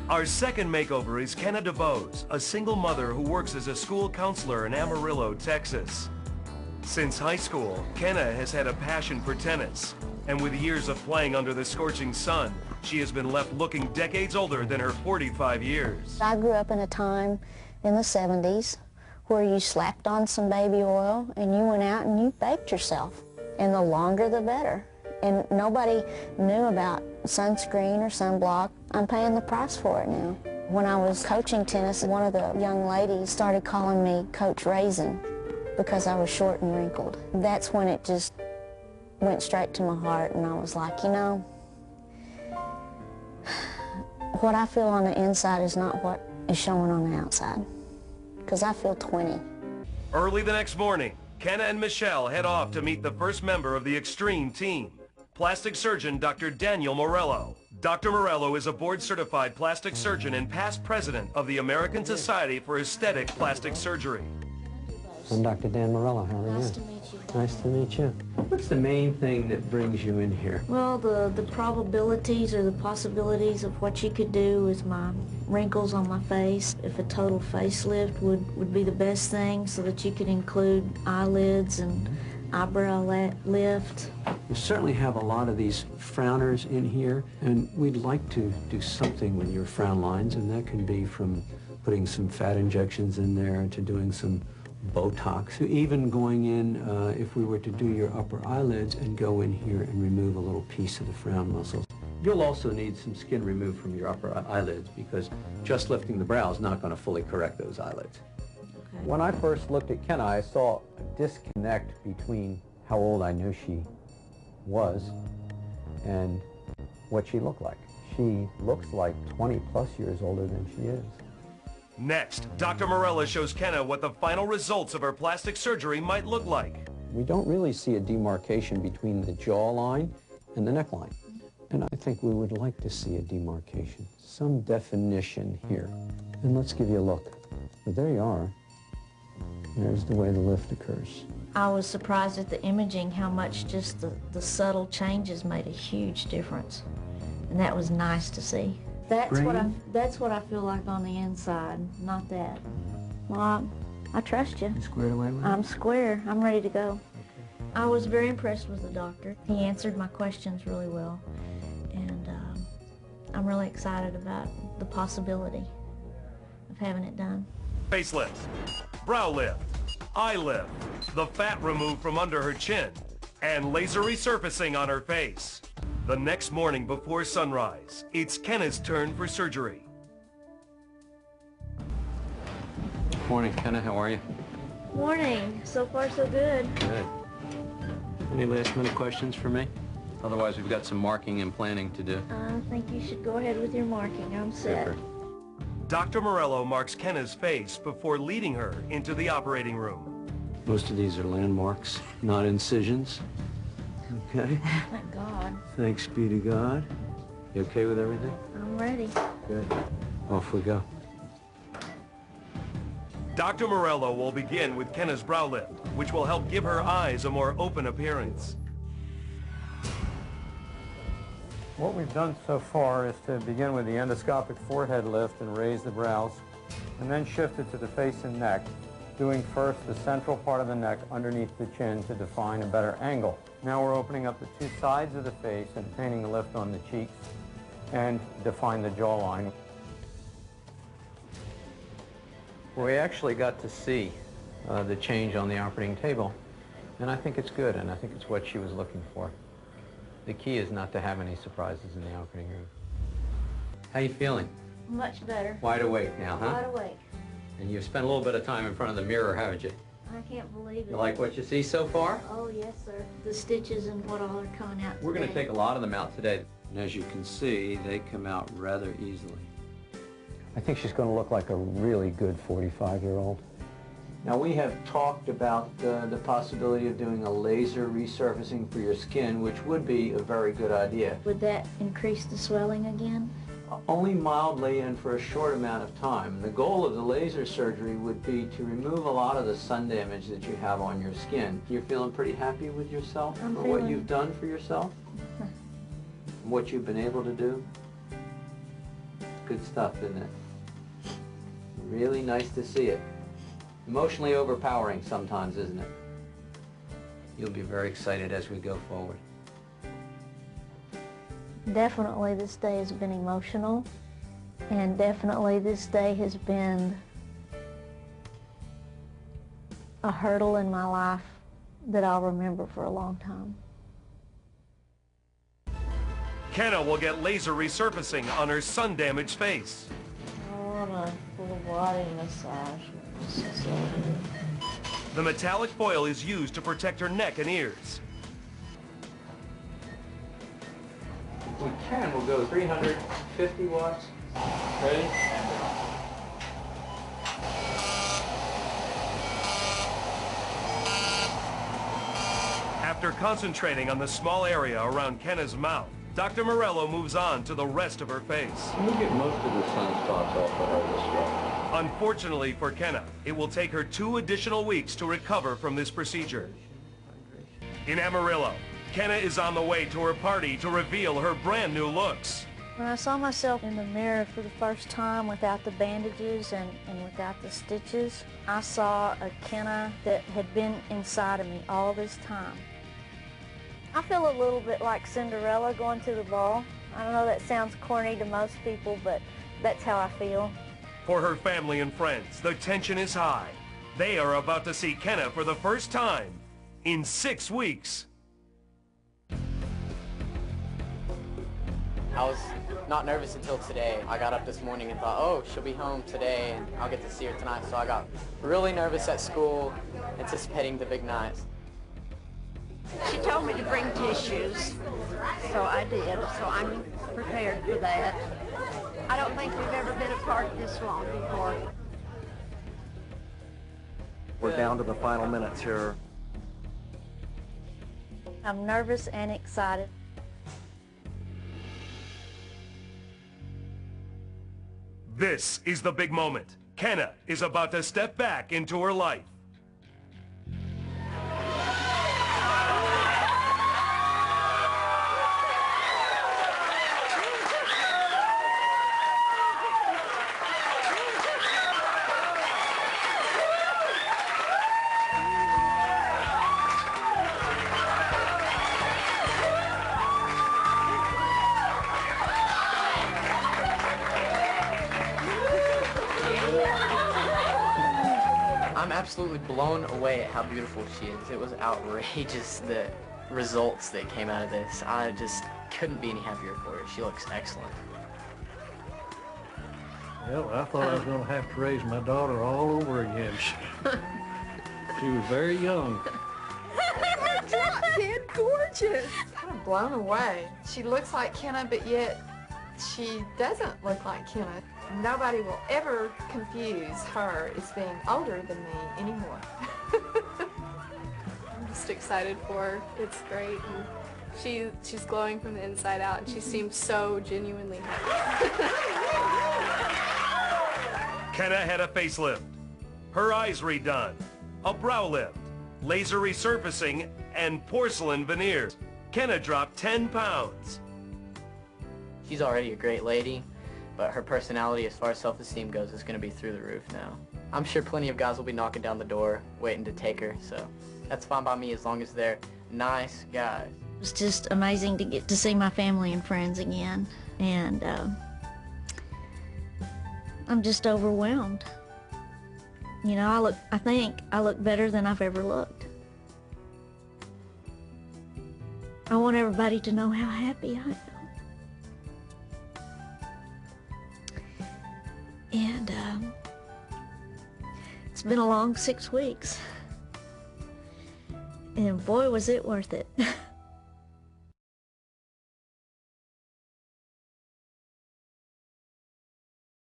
Our second makeover is Kenna DeVos, a single mother who works as a school counselor in Amarillo, Texas. Since high school, Kenna has had a passion for tennis, and with years of playing under the scorching sun, she has been left looking decades older than her 45 years. I grew up in a time in the 70s where you slapped on some baby oil and you went out and you baked yourself. And the longer the better. And nobody knew about sunscreen or sunblock. I'm paying the price for it now. When I was coaching tennis, one of the young ladies started calling me Coach Raisin because I was short and wrinkled. That's when it just went straight to my heart, and I was like, you know, what I feel on the inside is not what is showing on the outside, because I feel 20. Early the next morning, Kenna and Michelle head off to meet the first member of the Extreme team, plastic surgeon Dr. Daniel Morello. Dr. Morello is a board-certified plastic surgeon and past president of the American Society for Aesthetic Plastic Surgery. I'm Dr. Dan Morello. How are you? Nice to meet you. Nice to meet you. What's the main thing that brings you in here? Well, the probabilities or the possibilities of what you could do with my wrinkles on my face. If a total facelift would be the best thing, so that you could include eyelids and eyebrow lift. You certainly have a lot of these frowners in here, and we'd like to do something with your frown lines, and that can be from putting some fat injections in there to doing some Botox, even going in, if we were to do your upper eyelids and go in here and remove a little piece of the frown muscles. You'll also need some skin removed from your upper eyelids, because just lifting the brow is not going to fully correct those eyelids. Okay. When I first looked at Kenna, I saw a disconnect between how old I knew she was and what she looked like. She looks like 20+ years older than she is. Next, Dr. Morello shows Kenna what the final results of her plastic surgery might look like. We don't really see a demarcation between the jawline and the neckline. And I think we would like to see a demarcation, some definition here. And let's give you a look. But there you are. There's the way the lift occurs. I was surprised at the imaging, how much just the subtle changes made a huge difference. And that was nice to see. That's what I feel like on the inside, not that. Well, I trust you. You squared away with it? I'm square. I'm ready to go. Okay. I was very impressed with the doctor. He answered my questions really well, and I'm really excited about the possibility of having it done. Facelift, brow lift, eye lift, the fat removed from under her chin, and laser resurfacing on her face. The next morning before sunrise, it's Kenna's turn for surgery. Morning, Kenna. How are you? Morning. So far, so good. Good. Any last-minute questions for me? Otherwise, we've got some marking and planning to do. I think you should go ahead with your marking. I'm set. Super. Dr. Morello marks Kenna's face before leading her into the operating room. Most of these are landmarks, not incisions. Okay. Thank God. Thanks be to God. You okay with everything? I'm ready. Good. Off we go. Dr. Morello will begin with Kenna's brow lift, which will help give her eyes a more open appearance. What we've done so far is to begin with the endoscopic forehead lift and raise the brows, and then shift it to the face and neck, doing first the central part of the neck underneath the chin to define a better angle. Now we're opening up the two sides of the face and painting a lift on the cheeks and define the jawline. We actually got to see the change on the operating table, and I think it's good, and I think it's what she was looking for. The key is not to have any surprises in the operating room. How you feeling? Much better. Wide awake now, huh? Wide awake. And you've spent a little bit of time in front of the mirror, haven't you? I can't believe it. You like what you see so far? Oh, yes, sir. The stitches and what all are coming out We're going to today. take a lot of them out today. And as you can see, they come out rather easily. I think she's going to look like a really good 45-year-old. Now, we have talked about the possibility of doing a laser resurfacing for your skin, which would be a very good idea. Would that increase the swelling again? Only mildly and for a short amount of time. The goal of the laser surgery would be to remove a lot of the sun damage that you have on your skin. You're feeling pretty happy with yourself for what you've done for yourself? What you've been able to do? good stuff, isn't it? Really nice to see it. Emotionally overpowering sometimes, isn't it? You'll be very excited as we go forward. Definitely this day has been emotional, and definitely this day has been a hurdle in my life that I'll remember for a long time. Kenna will get laser resurfacing on her sun-damaged face. I want a full body massage. The metallic foil is used to protect her neck and ears. If we can, we'll go 350 watts. Ready? After concentrating on the small area around Kenna's mouth, Dr. Morello moves on to the rest of her face. We'll get most of the sunspots off of her this way. Unfortunately for Kenna, it will take her 2 additional weeks to recover from this procedure. In Amarillo, Kenna is on the way to her party to reveal her brand new looks. When I saw myself in the mirror for the first time without the bandages and without the stitches, I saw a Kenna that had been inside of me all this time. I feel a little bit like Cinderella going to the ball. I don't know, that sounds corny to most people, but that's how I feel. For her family and friends, the tension is high. They are about to see Kenna for the first time in 6 weeks. I was not nervous until today. I got up this morning and thought, oh, she'll be home today and I'll get to see her tonight. So I got really nervous at school, anticipating the big night. She told me to bring tissues, so I did, so I'm prepared for that. I don't think we've ever been apart this long before. We're down to the final minutes here. I'm nervous and excited. This is the big moment. Kenna is about to step back into her life. I'm absolutely blown away at how beautiful she is. It was outrageous, the results that came out of this. I just couldn't be any happier for her. She looks excellent. Well, I thought I was going to have to raise my daughter all over again. She was very young. Kid, gorgeous. Kind of blown away. She looks like Kenna, but yet she doesn't look like Kenna. Nobody will ever confuse her as being older than me anymore. I'm just excited for her. It's great. And she's glowing from the inside out, and she seems so genuinely happy. Kenna had a facelift, her eyes redone, a brow lift, laser resurfacing, and porcelain veneers. Kenna dropped 10 pounds. She's already a great lady, but her personality as far as self-esteem goes is going to be through the roof now. I'm sure plenty of guys will be knocking down the door waiting to take her, so that's fine by me as long as they're nice guys. It was just amazing to get to see my family and friends again, and I'm just overwhelmed. You know, I think I look better than I've ever looked. I want everybody to know how happy I am. And it's been a long 6 weeks. And boy, was it worth it.